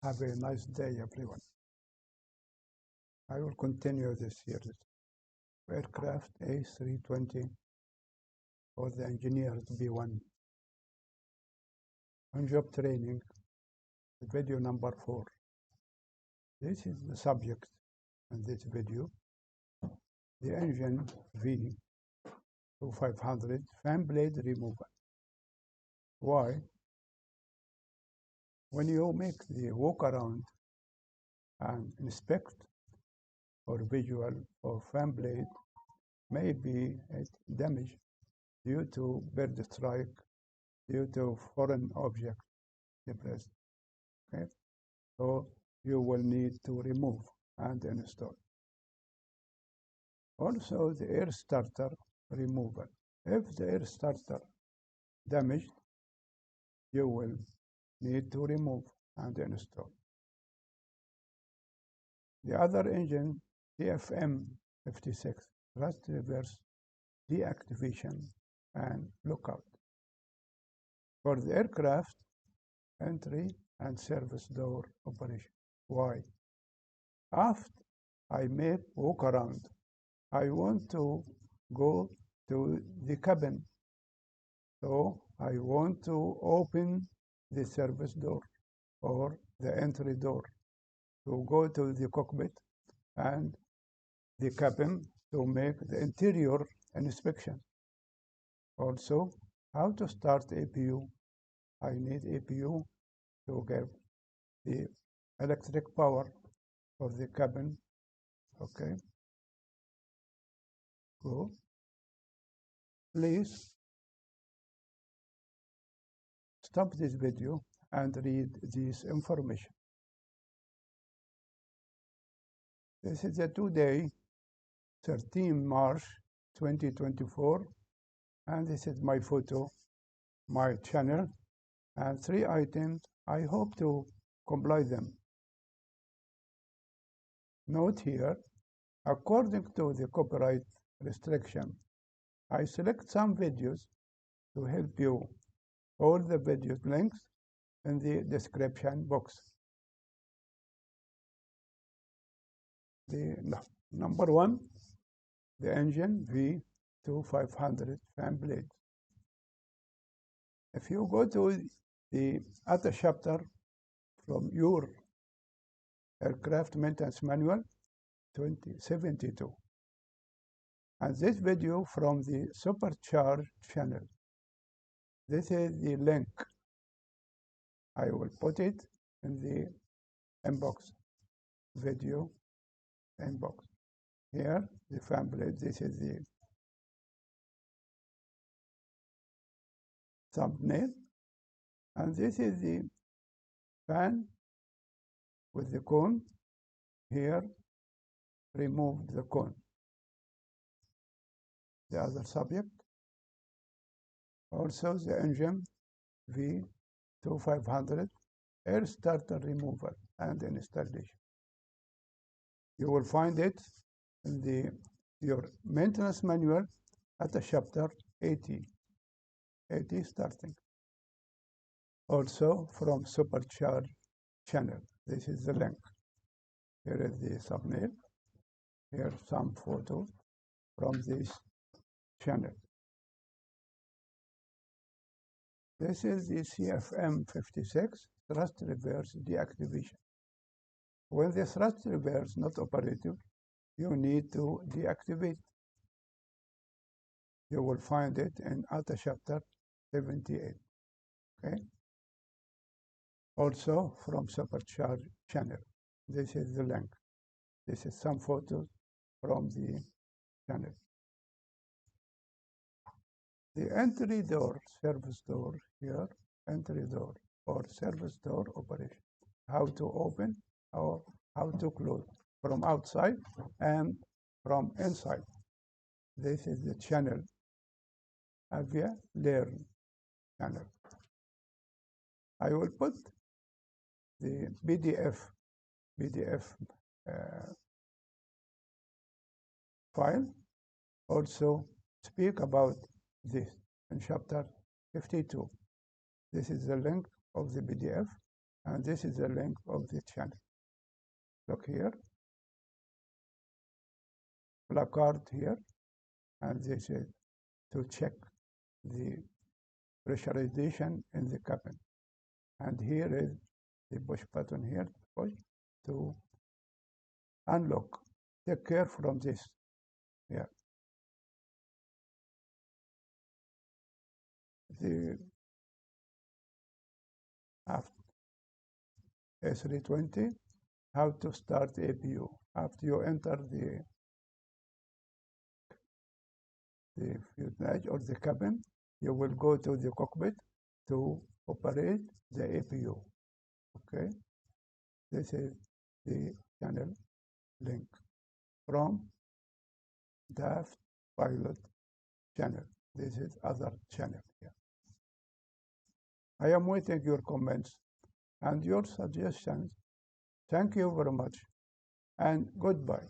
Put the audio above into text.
Have a nice day, everyone. I will continue this series. Aircraft A320 for the engineers B1. On-job training, video number 4. This is the subject in this video. The engine V2500 fan blade removal. Why? When you make the walk around and inspect or visual or fan blade may be damaged due to bird strike, due to foreign object depressed. Okay? So you will need to remove and install. Also the air starter removal. If the air starter damaged, you will need to remove and install. The other engine, CFM 56, thrust reverse deactivation and lockout. For the aircraft, entry and service door operation. Why? After I make walk around, I want to go to the cabin. So I want to open the service door or the entry door to go to the cockpit and the cabin to make the interior inspection. Also, how to start APU. I need APU to give the electric power for the cabin. Okay. Go. Please stop this video and read this information. This is a today, 13 March 2024, and this is my photo, my channel, and 3 items. I hope to comply them. Note here, according to the copyright restriction, I select some videos to help you. All the video links in the description box. The number 1, the engine V2500 fan blade. If you go to the other chapter from your aircraft maintenance manual 2072, and this video from the supercharged channel. This is the link. I will put it in the inbox, video inbox. Here, the fan blade. This is the thumbnail, and this is the fan with the cone. Here, remove the cone. The other subject. Also the engine V2500 air starter removal and installation. You will find it in your maintenance manual at the chapter 80 starting. Also from supercharged channel. This is the link. Here is the thumbnail. Here some photos from this channel. This is the CFM 56 thrust reverse deactivation. When the thrust reverse not operative, you need to deactivate. You will find it in other chapter 78. Okay. Also from supercharged channel. This is the link. This is some photos from the channel. The entry door, service door here, entry door or service door operation. How to open or how to close from outside and from inside. This is the channel, Avia Learn channel. I will put the PDF file. Also speak about this in chapter 52. This is the link of the PDF And this is the link of the channel. Look here, placard here, and this is to check the pressurization in the cabin. And here is the push button here, push to unlock. Take care from this here. The after A320, how to start APU. After you enter the fuselage or the cabin, you will go to the cockpit to operate the APU. Okay, this is the channel link from DAFT pilot channel. This is other channel here. I am waiting your comments and your suggestions. Thank you very much and goodbye.